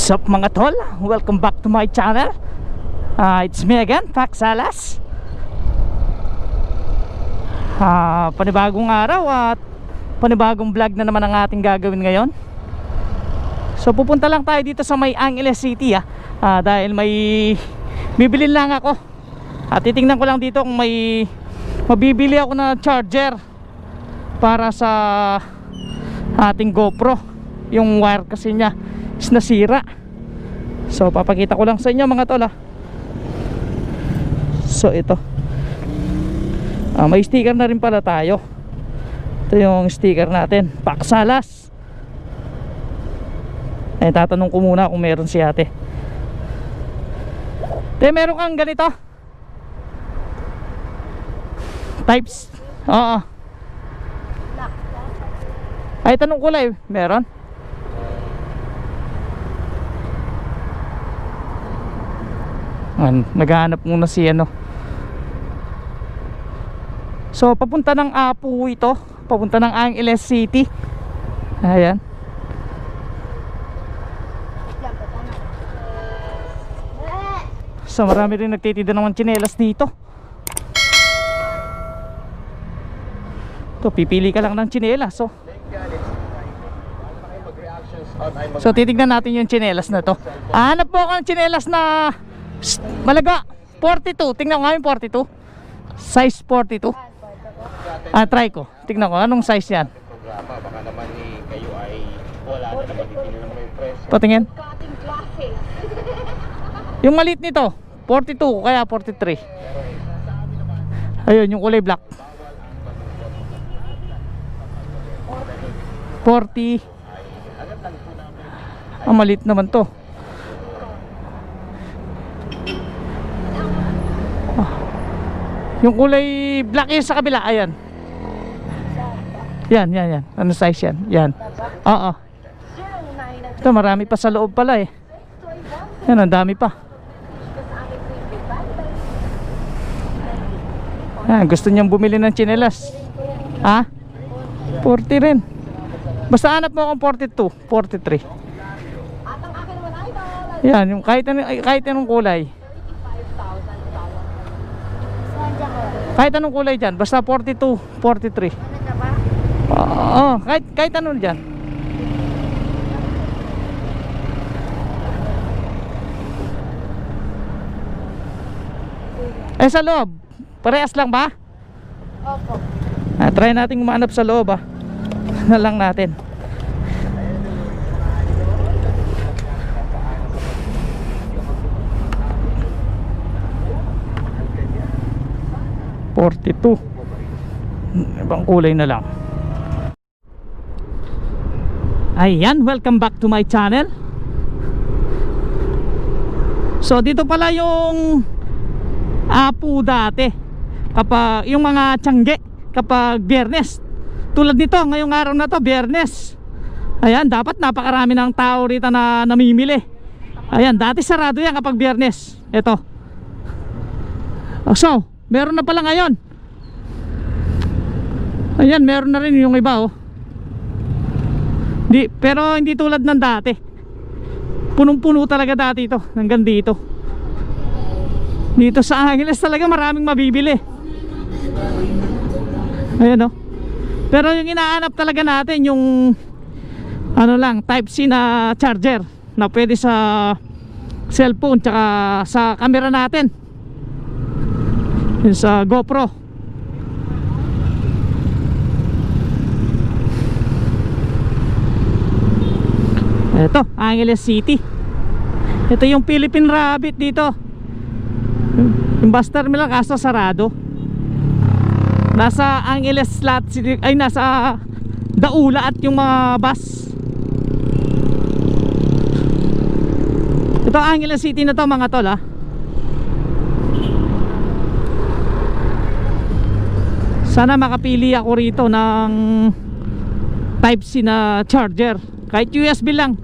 What's up mga tol? Welcome back to my channel. It's me again, Pax Salas. Panibagong araw at panibagong vlog na naman ang ating gagawin ngayon. So pupunta lang tayo dito sa may Angeles City dahil may bibili lang ako. At titingnan ko lang dito kung may mabibili ako na charger para sa ating GoPro. Yung wire kasi niya is nasira. So papakita ko lang sa inyo mga tol. So ito may sticker na rin pala tayo. Ito yung sticker natin, Pax Salas. Tatanong ko muna kung meron si ate. Meron kang ganito types? Oo. Ay, tanong kulay, meron? Naghahanap muna si ano. So papunta ng Apu ito, papunta ng Angeles City. Ayan. So marami rin nagtitinda ng tsinelas dito. To pipili ka lang ng tsinelas. So titignan natin yung tsinelas na to. Hanap po ako ng tsinelas na malaga 42. Tingnan ko nga yung 42. Size 42. Try ko. Tingnan ko anong size yan. Baka naman kayo ay wala na naman itinignan mo yung presyo. Patingin. Yung maliit nito 42 kaya 43. Ayun yung kulay black 40. Maliit naman to. Yung kulay black yung sa kabila, ayan. Yan. Ano size yan? Yan. Oo. Ito marami pa sa loob pala eh. Yan, ang dami pa. Gusto niyang bumili ng tsinelas. 40 rin. Basta hanap mo akong 42, 43. Yan, yung kahit anong kulay. Kahit anong kulay dyan, basta 42, 43. Oo, kahit ano dyan. Sa loob, parehas lang ba? Opo. Try natin umanap sa loob na lang natin. Ibang kulay na lang. Ayan, welcome back to my channel. So dito pala yung Apu dati kapag yung mga tiyangge kapag Biyernes. Tulad nito ngayong araw na to, Biyernes. Ayan, dapat napakarami ng tao rito na namimili. Ayan, dati sarado yan kapag Biyernes. Ito. So meron na pala ngayon. Ayan, meron na rin yung iba pero hindi tulad ng dati. Punong-puno talaga dati ito. Hanggang dito. Dito sa Angeles talaga maraming mabibili. Ayan pero yung inaanap talaga natin yung ano lang, Type-C na charger na pwede sa cellphone tsaka sa camera natin. Yung sa GoPro. Ito, Angeles City. Ito yung Philippine Rabbit dito. Yung bus terminal kaso sarado. Nasa Angeles Slot City, ay nasa Daula at yung mga bus. Ito Angeles City na to mga tol Sana makapili ako rito ng Type-C na charger. Kahit USB lang.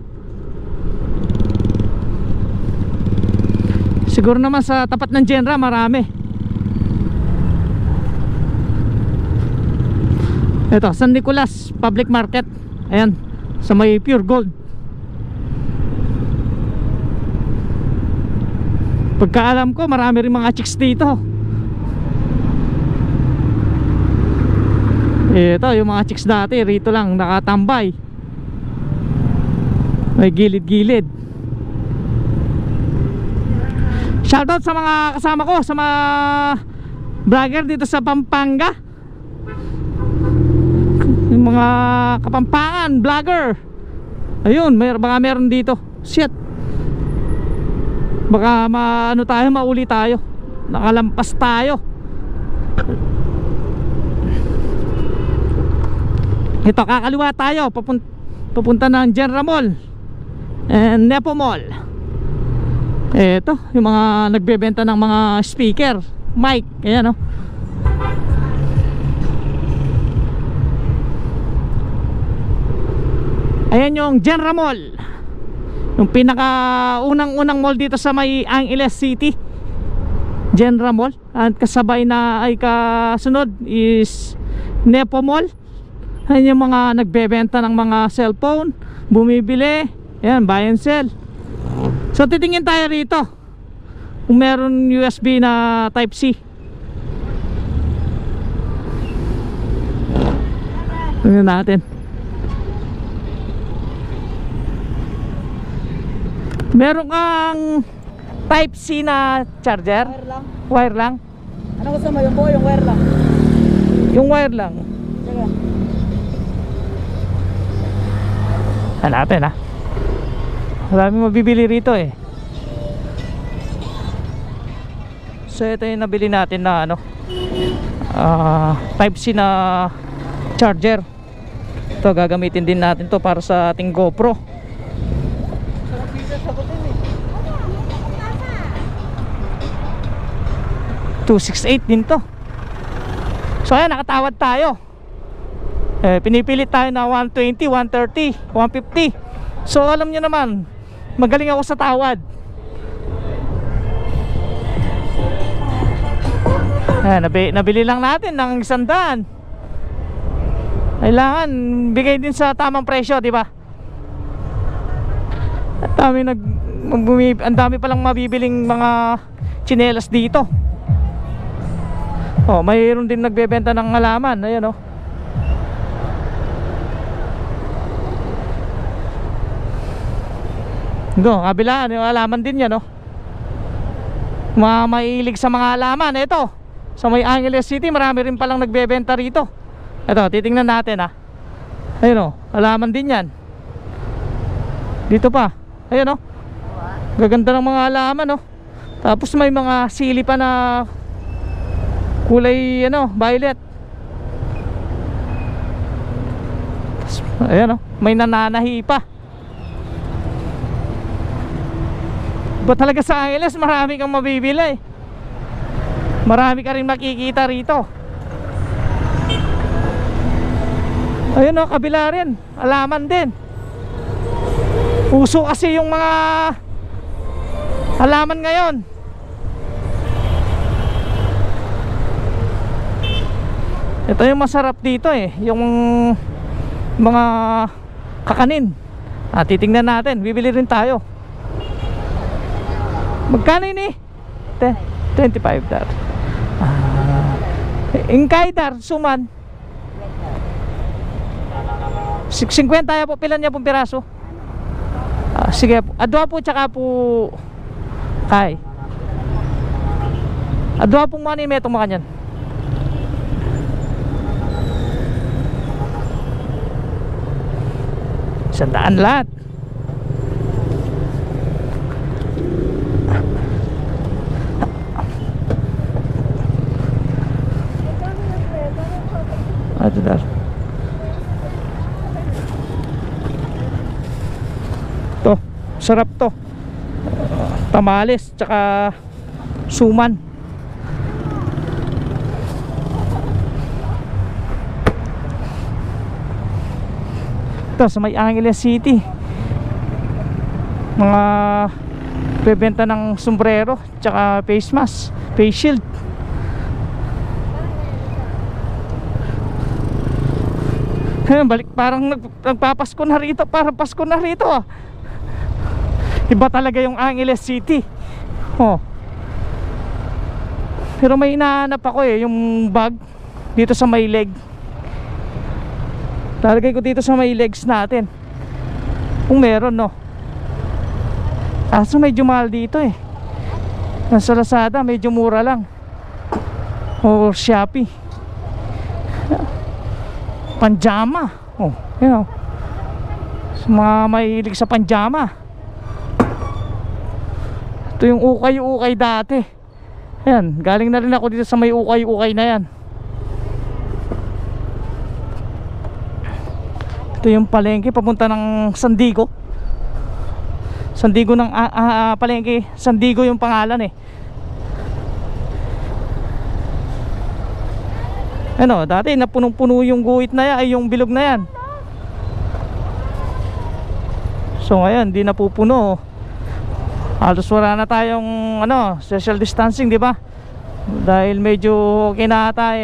Siguro naman sa tapat ng Genra marami. Ito, San Nicolas Public Market. Ayan, sa may Pure Gold. Pagkaalam ko marami rin mga chicks dito. Ito yung mga chicks dati rito lang nakatambay. May gilid-gilid. Shoutout sa mga kasama ko, sa mga vlogger dito sa Pampanga, yung mga Kapampangan vlogger. Ayun, baka meron dito. Shit, baka maano tayo, mauli tayo, nakalampas tayo. Ito, kakaliwa tayo, papunta ng General Mall and Nepo Mall. Ito, yung mga nagbebenta ng mga speaker, mic, ayan o. Ayan yung General Mall, yung pinaka unang mall dito sa may Angeles City, General Mall. At kasabay na ay kasunod is Nepo Mall. Ayan yung mga nagbebenta ng mga cellphone, bumibili, ayan, buy and sell. So titingin tayo rito kung meron USB na type C. Tingnan natin. Meron kang type C na charger? Wire lang. Wire lang? Ano gusto mo? Yung buo, yung wire lang? Yung wire lang. Sige. Hanapin ha. Maraming mabibili rito eh. So ito yung nabili natin na ano, type C na charger. Ito gagamitin din natin to para sa ating GoPro. 268 din to. So ayan, nakatawad tayo. Pinipilit tayo na 120, 130, 150. So alam nyo naman, magaling ako sa tawad. Nabili lang natin ng 100. Kailangan bigay din sa tamang presyo, di ba? Ang dami palang mabibiling mga tsinelas dito. Oh, mayroon din nagbebenta ng halaman. Ayan oh. Go, kabilaan, yung halaman din yan oh. Mailig sa mga halaman. Ito, sa may Angeles City, marami rin palang nagbebenta rito. Ito, titingnan natin ah. Ayun oh, halaman din yan. Dito pa. Ayun oh. Gaganda ng mga halaman oh. Tapos may mga sili pa na kulay ano, violet. Tapos, ayan oh, may nananahi pa. Ba talaga sa Angeles, marami kang mabibili. Marami ka rin makikita rito. Ayun oh, kabila rin, halaman din. Uso kasi yung mga halaman ngayon. Ito yung masarap dito eh, yung mga kakanin. Titingnan natin, bibili rin tayo. Magkano ini? 25 dar. Ingkay dar, suman 50 ya po, pilan niya pong piraso? Sige, adwa po tsaka po kay adwa pong money metong makanyan. Sandaan lahat. Ito dar. To, sarap to. Tamales tsaka suman. Ito sa may Angeles City, mga bebenta ng sombrero tsaka face mask, face shield. Balik, parang nagpapasko na rito, parang Pasko na rito ah. Iba talaga yung Angeles City. Oh, Pero may inaanap ako yung bag dito sa may leg. Lalagay ko dito sa may legs natin kung meron, no. Kaso medyo mahal dito nasa Lazada medyo mura lang, o Shopee. Panjama, yun, sa mga mahilig sa panjama. Ito yung ukay-ukay dati. Ayan, galing na rin ako dito sa may ukay-ukay na yan. Ito yung palengke papunta ng Sandigo. Sandigo ng palengke, Sandigo yung pangalan Ano, dati napunong-puno yung guhit na yan, ay yung bilog na yan. So ngayon, di napupuno. Halos wala na tayong social distancing, di ba? Dahil medyo okay na ata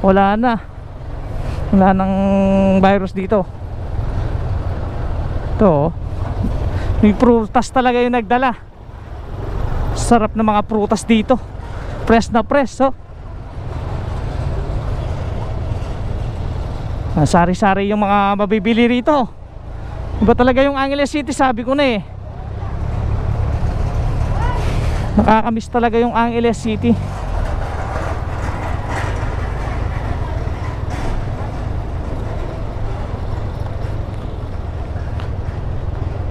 Wala na. Wala nang virus dito. Ito, may prutas talaga yung nagdala. Sarap na mga prutas dito. Fresh na fresh, sari-sari yung mga mabibili rito. Iba talaga yung Angeles City, sabi ko na nakakamiss talaga yung Angeles City.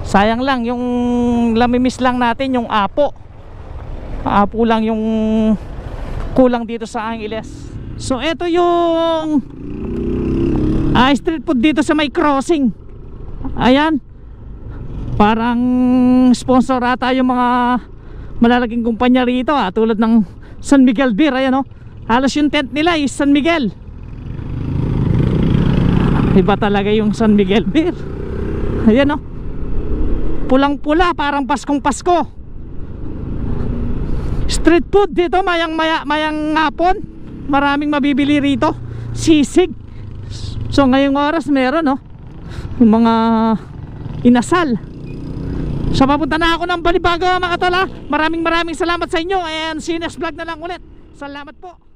Sayang lang yung lamimiss lang natin yung Apo. Apo lang yung kulang dito sa Angeles. So eto yung street food dito sa may crossing. Ayan, parang sponsor ata yung mga malalaking kumpanya rito, tulad ng San Miguel Beer. Ayan, halos yung tent nila is San Miguel. Iba talaga yung San Miguel Beer. Ayan, pulang pula, parang Paskong Pasko. Street food dito, mayang hapon. Maraming mabibili rito. Sisig. So ngayong oras meron yung mga inasal. So papunta na ako ng Balibago, mga tol. Maraming salamat sa inyo, and see you next vlog na lang ulit. Salamat po.